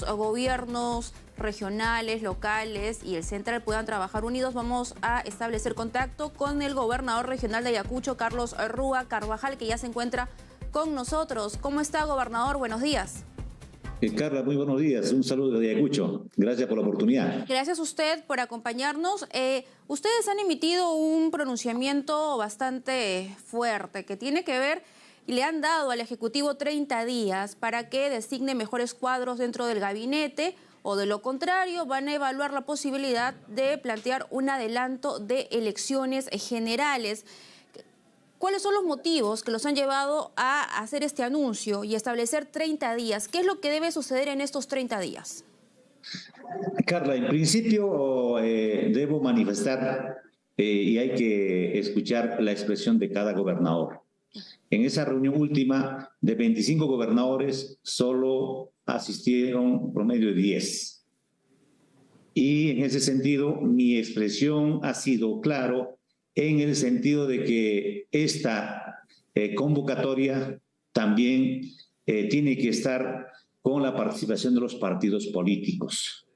Gobiernos regionales, locales y el central puedan trabajar unidos, vamos a establecer contacto con el gobernador regional de Ayacucho, Carlos Rúa Carvajal, que ya se encuentra con nosotros. ¿Cómo está, gobernador? Buenos días. Carla, muy buenos días. Un saludo de Ayacucho. Gracias por la oportunidad. Gracias a usted por acompañarnos. Ustedes han emitido un pronunciamiento bastante fuerte que tiene que ver y le han dado al Ejecutivo 30 días para que designe mejores cuadros dentro del gabinete, o de lo contrario van a evaluar la posibilidad de plantear un adelanto de elecciones generales. ¿Cuáles son los motivos que los han llevado a hacer este anuncio y establecer 30 días? ¿Qué es lo que debe suceder en estos 30 días? Carla, en principio debo manifestar y hay que escuchar la expresión de cada gobernador. En esa reunión última, de 25 gobernadores, solo asistieron promedio de 10. Y en ese sentido, mi expresión ha sido claro en el sentido de que esta convocatoria también tiene que estar con la participación de los partidos políticos.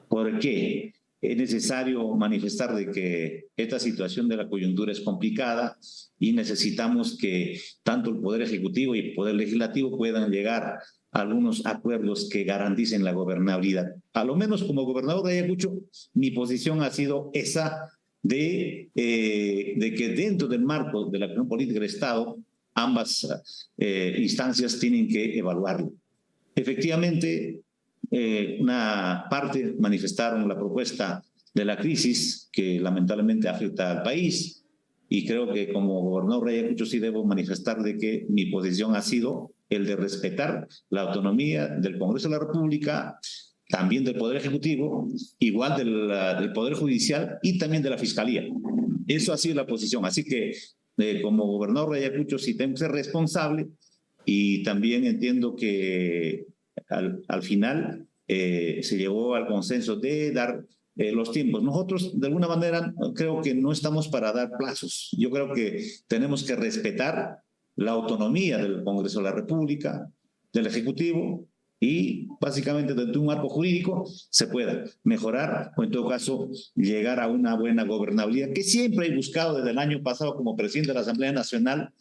¿Por qué? Es necesario manifestar de que esta situación de la coyuntura es complicada y necesitamos que tanto el Poder Ejecutivo y el Poder Legislativo puedan llegar a algunos acuerdos que garanticen la gobernabilidad. A lo menos como gobernador de Ayacucho, mi posición ha sido esa de que dentro del marco de la acción política del Estado, ambas instancias tienen que evaluarlo. Efectivamente, una parte manifestaron la propuesta de la crisis que lamentablemente afecta al país, y creo que como gobernador de Ayacucho sí debo manifestar de que mi posición ha sido el de respetar la autonomía del Congreso de la República, también del Poder Ejecutivo, igual del Poder Judicial y también de la Fiscalía. Eso ha sido la posición. Así que como gobernador de Ayacucho sí tengo que ser responsable, y también entiendo que al final se llegó al consenso de dar los tiempos. Nosotros, de alguna manera, creo que no estamos para dar plazos. Yo creo que tenemos que respetar la autonomía del Congreso de la República, del Ejecutivo, y básicamente dentro de un marco jurídico se pueda mejorar o en todo caso llegar a una buena gobernabilidad, que siempre he buscado desde el año pasado como presidente de la Asamblea Nacional.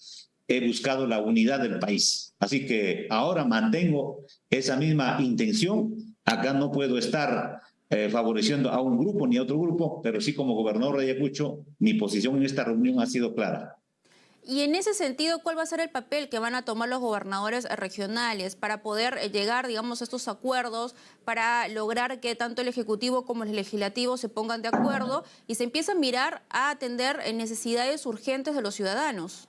He buscado la unidad del país. Así que ahora mantengo esa misma intención. Acá no puedo estar favoreciendo a un grupo ni a otro grupo, pero sí como gobernador de Ayacucho, mi posición en esta reunión ha sido clara. Y en ese sentido, ¿cuál va a ser el papel que van a tomar los gobernadores regionales para poder llegar, digamos, a estos acuerdos, para lograr que tanto el Ejecutivo como el Legislativo se pongan de acuerdo y se empiece a mirar a atender necesidades urgentes de los ciudadanos?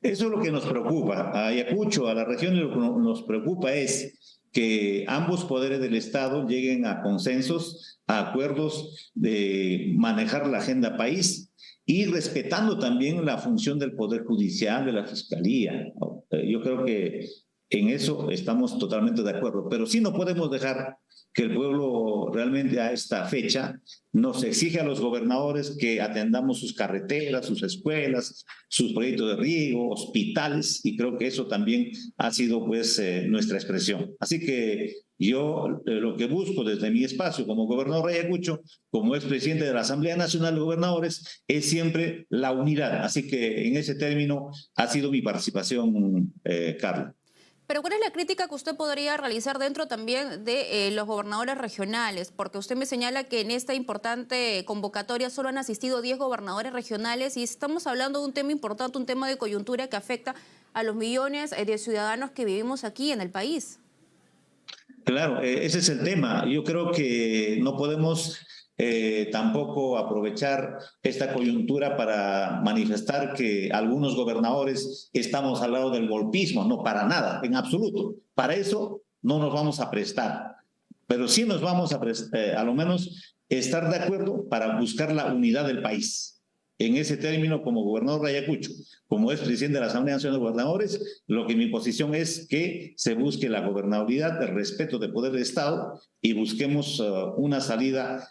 Eso es lo que nos preocupa. A Ayacucho, a la región, lo que nos preocupa es que ambos poderes del Estado lleguen a consensos, a acuerdos de manejar la agenda país y respetando también la función del Poder Judicial, de la Fiscalía. Yo creo que en eso estamos totalmente de acuerdo, pero sí no podemos dejar que el pueblo realmente a esta fecha nos exige a los gobernadores que atendamos sus carreteras, sus escuelas, sus proyectos de riego, hospitales, y creo que eso también ha sido pues nuestra expresión. Así que yo lo que busco desde mi espacio como gobernador de Ayacucho, como expresidente de la Asamblea Nacional de Gobernadores, es siempre la unidad. Así que en ese término ha sido mi participación, Carlos. Pero ¿cuál es la crítica que usted podría realizar dentro también de los gobernadores regionales? Porque usted me señala que en esta importante convocatoria solo han asistido 10 gobernadores regionales y estamos hablando de un tema importante, un tema de coyuntura que afecta a los millones de ciudadanos que vivimos aquí en el país. Claro, ese es el tema. Yo creo que no podemos tampoco aprovechar esta coyuntura para manifestar que algunos gobernadores estamos al lado del golpismo. No, para nada, en absoluto. Para eso no nos vamos a prestar. Pero sí nos vamos a lo menos estar de acuerdo para buscar la unidad del país. En ese término, como gobernador de Ayacucho, como es presidente de la Asamblea Nacional de Gobernadores, lo que mi posición es que se busque la gobernabilidad, el respeto del poder del Estado y busquemos una salida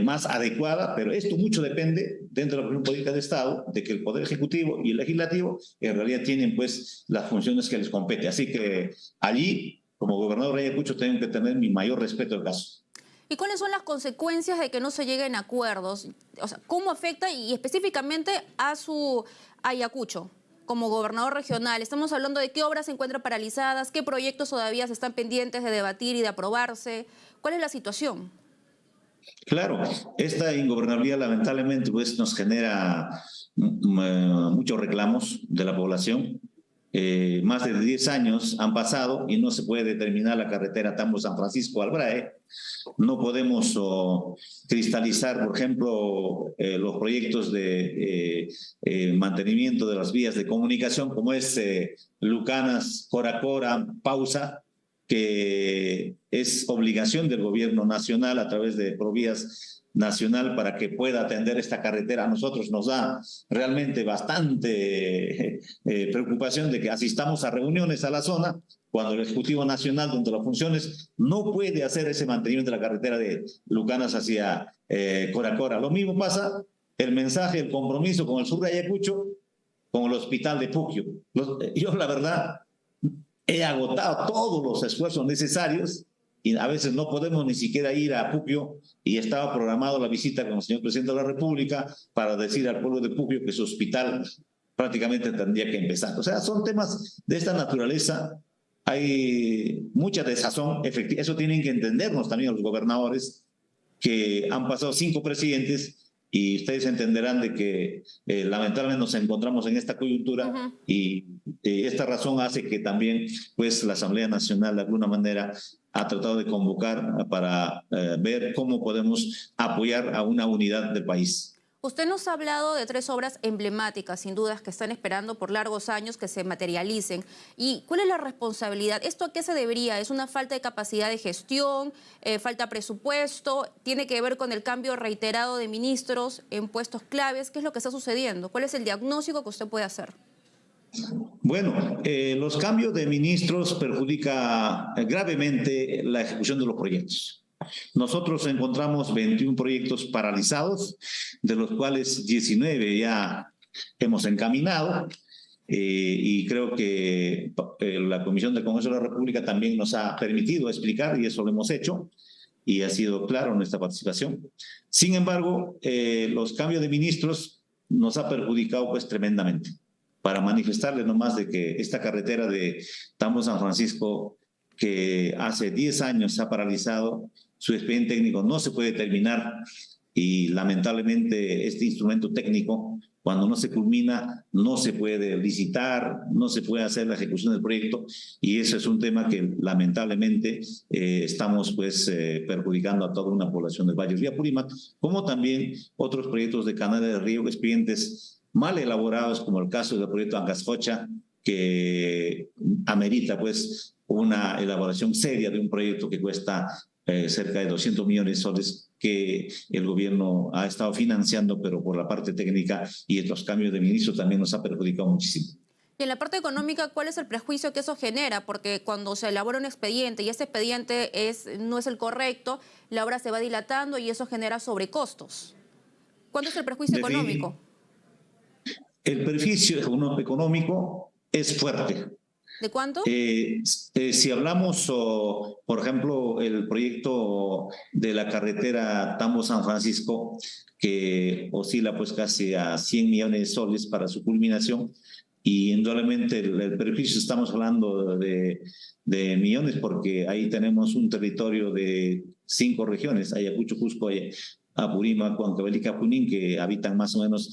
más adecuada, pero esto mucho depende dentro de la opinión política del Estado, de que el Poder Ejecutivo y el Legislativo en realidad tienen pues las funciones que les compete. Así que allí como gobernador de Ayacucho tengo que tener mi mayor respeto al caso. ¿Y cuáles son las consecuencias de que no se lleguen a acuerdos? O sea, ¿cómo afecta y específicamente a su Ayacucho como gobernador regional? Estamos hablando de qué obras se encuentran paralizadas, qué proyectos todavía se están pendientes de debatir y de aprobarse. ¿Cuál es la situación? Claro, esta ingobernabilidad lamentablemente pues, nos genera muchos reclamos de la población. Más de 10 años han pasado y no se puede terminar la carretera Tambo-San Francisco-Albrae. No podemos cristalizar, por ejemplo, los proyectos de mantenimiento de las vías de comunicación, como es Lucanas, Coracora, Pausa, que es obligación del gobierno nacional a través de Provías Nacional para que pueda atender esta carretera. A nosotros nos da realmente bastante preocupación de que asistamos a reuniones a la zona cuando el Ejecutivo Nacional, donde las funciones, no puede hacer ese mantenimiento de la carretera de Lucanas hacia Coracora. Lo mismo pasa el mensaje, el compromiso con el sur de Ayacucho, con el hospital de Puquio. Yo, la verdad, he agotado todos los esfuerzos necesarios y a veces no podemos ni siquiera ir a Puquio y estaba programado la visita con el señor presidente de la República para decir al pueblo de Puquio que su hospital prácticamente tendría que empezar. O sea, son temas de esta naturaleza. Hay mucha desazón. Eso tienen que entendernos también los gobernadores, que han pasado 5 presidentes y ustedes entenderán de que lamentablemente nos encontramos en esta coyuntura y esta razón hace que también pues la Asamblea Nacional de alguna manera ha tratado de convocar para ver cómo podemos apoyar a una unidad del país. Usted nos ha hablado de 3 obras emblemáticas, sin dudas, que están esperando por largos años que se materialicen. ¿Y cuál es la responsabilidad? ¿Esto a qué se debería? ¿Es una falta de capacidad de gestión? ¿Falta presupuesto? ¿Tiene que ver con el cambio reiterado de ministros en puestos claves? ¿Qué es lo que está sucediendo? ¿Cuál es el diagnóstico que usted puede hacer? Bueno, los cambios de ministros perjudican gravemente la ejecución de los proyectos. Nosotros encontramos 21 proyectos paralizados, de los cuales 19 ya hemos encaminado y creo que la Comisión del Congreso de la República también nos ha permitido explicar y eso lo hemos hecho y ha sido claro nuestra participación. Sin embargo, los cambios de ministros nos ha perjudicado pues tremendamente. Para manifestarle nomás de que esta carretera de Tambo-San Francisco, que hace 10 años se ha paralizado, su expediente técnico no se puede terminar y lamentablemente este instrumento técnico, cuando no se culmina, no se puede licitar, no se puede hacer la ejecución del proyecto y eso es un tema que lamentablemente estamos pues perjudicando a toda una población del Valle Río Apurímac, como también otros proyectos de canales de río, expedientes mal elaborados, como el caso del proyecto Angascocha, que amerita pues una elaboración seria de un proyecto que cuesta cerca de 200 millones de soles que el gobierno ha estado financiando, pero por la parte técnica y los cambios de ministros también nos ha perjudicado muchísimo. Y en la parte económica, ¿cuál es el prejuicio que eso genera? Porque cuando se elabora un expediente y ese expediente no es el correcto, la obra se va dilatando y eso genera sobrecostos. ¿Cuánto es el prejuicio económico? El prejuicio económico es fuerte. ¿De cuánto? Si hablamos, por ejemplo, el proyecto de la carretera Tambo-San Francisco, que oscila pues casi a 100 millones de soles para su culminación, y indudablemente el perjuicio estamos hablando de millones, porque ahí tenemos un territorio de 5 regiones, Ayacucho, Cusco, Apurímac, Huancavelica, Junín, que habitan más o menos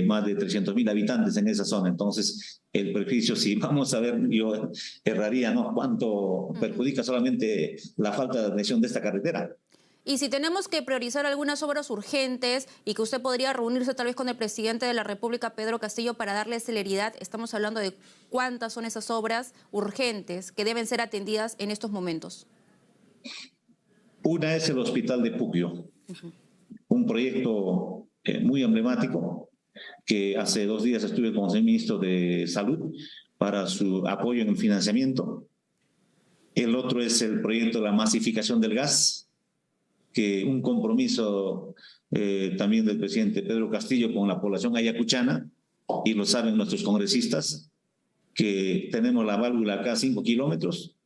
más de 300.000 habitantes en esa zona. Entonces, el perjuicio, si vamos a ver, yo erraría, ¿no? ¿Cuánto perjudica solamente la falta de atención de esta carretera? Y si tenemos que priorizar algunas obras urgentes y que usted podría reunirse tal vez con el presidente de la República, Pedro Castillo, para darle celeridad, estamos hablando de cuántas son esas obras urgentes que deben ser atendidas en estos momentos. Una es el Hospital de Puquio, un proyecto muy emblemático que hace 2 días estuve con el ministro de Salud para su apoyo en el financiamiento. El otro es el proyecto de la masificación del gas, que un compromiso también del presidente Pedro Castillo con la población ayacuchana, y lo saben nuestros congresistas, que tenemos la válvula acá a 5 kilómetros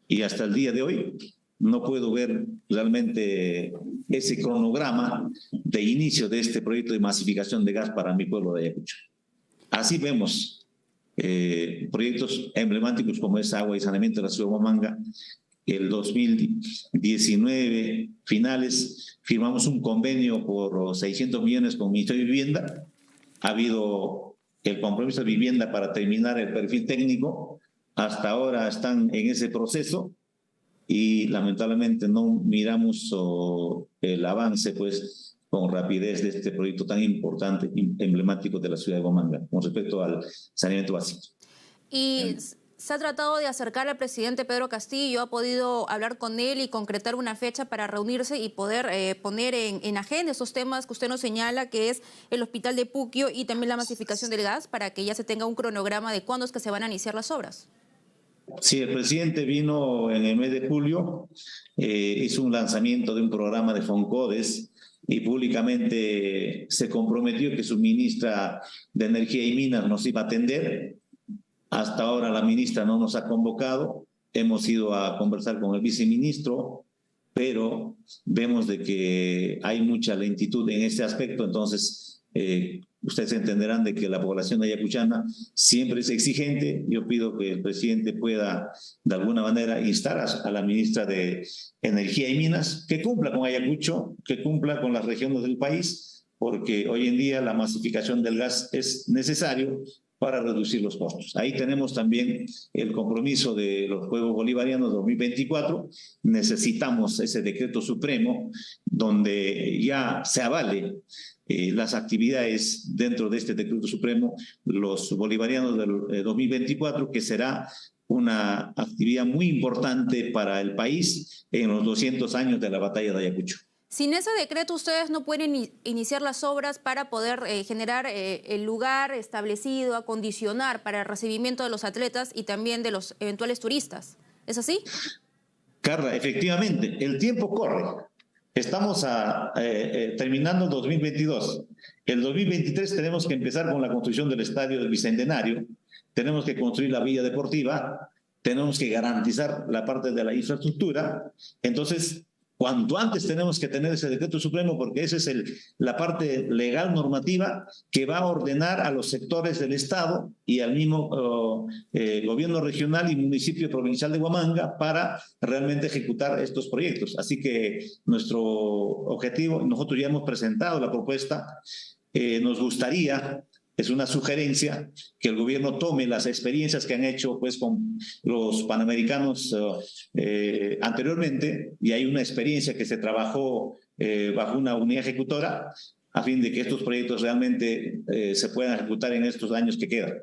y hasta el día de hoy no puedo ver realmente ese cronograma de inicio de este proyecto de masificación de gas para mi pueblo de Ayacucho. Así vemos proyectos emblemáticos como es agua y saneamiento de la ciudad de Huamanga. El 2019, finales, firmamos un convenio por 600 millones con el Ministerio de Vivienda. Ha habido el compromiso de vivienda para terminar el perfil técnico. Hasta ahora están en ese proceso y lamentablemente no miramos el avance pues con rapidez de este proyecto tan importante, emblemático de la ciudad de Huamanga con respecto al saneamiento básico. Y se ha tratado de acercar al presidente Pedro Castillo, ha podido hablar con él y concretar una fecha para reunirse y poder poner en agenda esos temas que usted nos señala, que es el hospital de Puquio y también la masificación del gas, para que ya se tenga un cronograma de cuándo es que se van a iniciar las obras. Sí, el presidente vino en el mes de julio, hizo un lanzamiento de un programa de Foncodes y públicamente se comprometió que su ministra de Energía y Minas nos iba a atender. Hasta ahora la ministra no nos ha convocado, hemos ido a conversar con el viceministro, pero vemos de que hay mucha lentitud en este aspecto, entonces ustedes entenderán de que la población ayacuchana siempre es exigente. Yo pido que el presidente pueda de alguna manera instar a la ministra de Energía y Minas que cumpla con Ayacucho, que cumpla con las regiones del país, porque hoy en día la masificación del gas es necesario para reducir los costos. Ahí tenemos también el compromiso de los Juegos Bolivarianos 2024. Necesitamos ese decreto supremo donde ya se avale las actividades dentro de este decreto supremo, los bolivarianos del 2024, que será una actividad muy importante para el país en los 200 años de la batalla de Ayacucho. Sin ese decreto, ustedes no pueden iniciar las obras para poder generar el lugar establecido, acondicionar para el recibimiento de los atletas y también de los eventuales turistas. ¿Es así? Carla, efectivamente, el tiempo corre. Estamos terminando el 2022. El 2023 tenemos que empezar con la construcción del estadio del Bicentenario, tenemos que construir la villa deportiva, tenemos que garantizar la parte de la infraestructura. Entonces, cuanto antes tenemos que tener ese decreto supremo, porque esa es la parte legal normativa que va a ordenar a los sectores del Estado y al mismo gobierno regional y municipio provincial de Huamanga para realmente ejecutar estos proyectos. Así que nuestro objetivo, nosotros ya hemos presentado la propuesta, nos gustaría, es una sugerencia, que el gobierno tome las experiencias que han hecho pues, con los panamericanos anteriormente, y hay una experiencia que se trabajó bajo una unidad ejecutora a fin de que estos proyectos realmente se puedan ejecutar en estos años que quedan.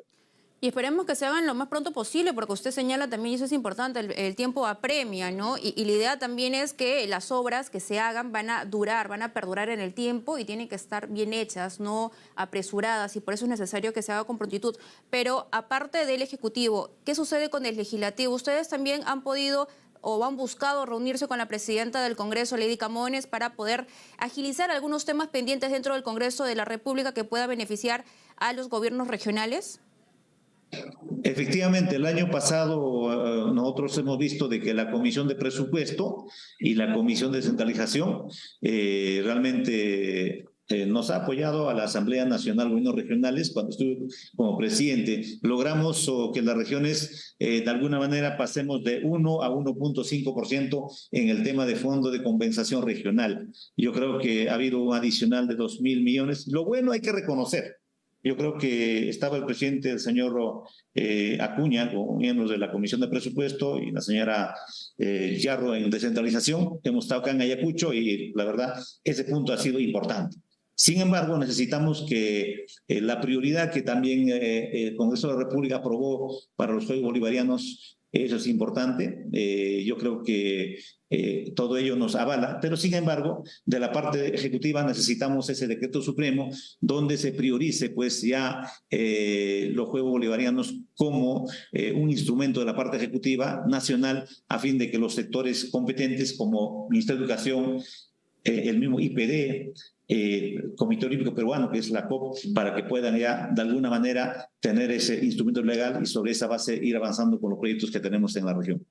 Y esperemos que se hagan lo más pronto posible, porque usted señala también, y eso es importante, el tiempo apremia, ¿no? Y la idea también es que las obras que se hagan van a durar, van a perdurar en el tiempo y tienen que estar bien hechas, no apresuradas, y por eso es necesario que se haga con prontitud. Pero aparte del Ejecutivo, ¿qué sucede con el Legislativo? Ustedes también han podido o han buscado reunirse con la presidenta del Congreso, Lady Camones, para poder agilizar algunos temas pendientes dentro del Congreso de la República que pueda beneficiar a los gobiernos regionales. Efectivamente, el año pasado nosotros hemos visto de que la Comisión de Presupuesto y la Comisión de Descentralización realmente nos ha apoyado a la Asamblea Nacional de Gobiernos Regionales. Cuando estuve como presidente, logramos que las regiones de alguna manera pasemos de 1 a 1.5% en el tema de fondo de compensación regional. Yo creo que ha habido un adicional de 2.000 millones. Lo bueno hay que reconocer. Yo creo que estaba el presidente, el señor Acuña, con miembros de la Comisión de Presupuesto y la señora Yarro en descentralización. Hemos estado acá en Ayacucho y la verdad ese punto ha sido importante. Sin embargo, necesitamos que la prioridad que también el Congreso de la República aprobó para los Juegos Bolivarianos, eso es importante. Yo creo que todo ello nos avala, pero sin embargo, de la parte ejecutiva necesitamos ese decreto supremo donde se priorice pues ya los Juegos Bolivarianos como un instrumento de la parte ejecutiva nacional a fin de que los sectores competentes como Ministerio de Educación, el mismo IPD, Comité Olímpico Peruano, que es la COP, para que puedan ya de alguna manera tener ese instrumento legal y sobre esa base ir avanzando con los proyectos que tenemos en la región.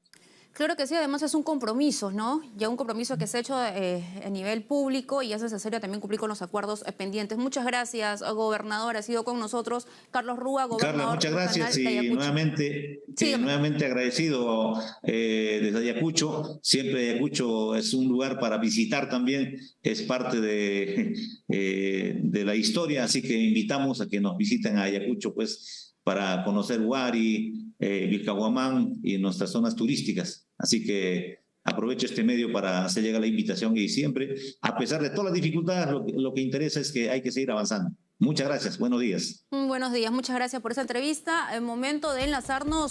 Claro que sí, además es un compromiso, ¿no? Ya un compromiso que se ha hecho a nivel público y es necesario también cumplir con los acuerdos pendientes. Muchas gracias, gobernador. Ha sido con nosotros Carlos Rúa, Carla, gobernador muchas gracias regional de y Ayacucho. Sígueme. nuevamente agradecido desde Ayacucho. Siempre Ayacucho es un lugar para visitar también, es parte de la historia, así que invitamos a que nos visiten a Ayacucho, pues, para conocer Huari, Vilcahuamán y nuestras zonas turísticas. Así que aprovecho este medio para hacer llegar la invitación y siempre, a pesar de todas las dificultades, lo que interesa es que hay que seguir avanzando. Muchas gracias, buenos días. Buenos días, muchas gracias por esa entrevista. El momento de enlazarnos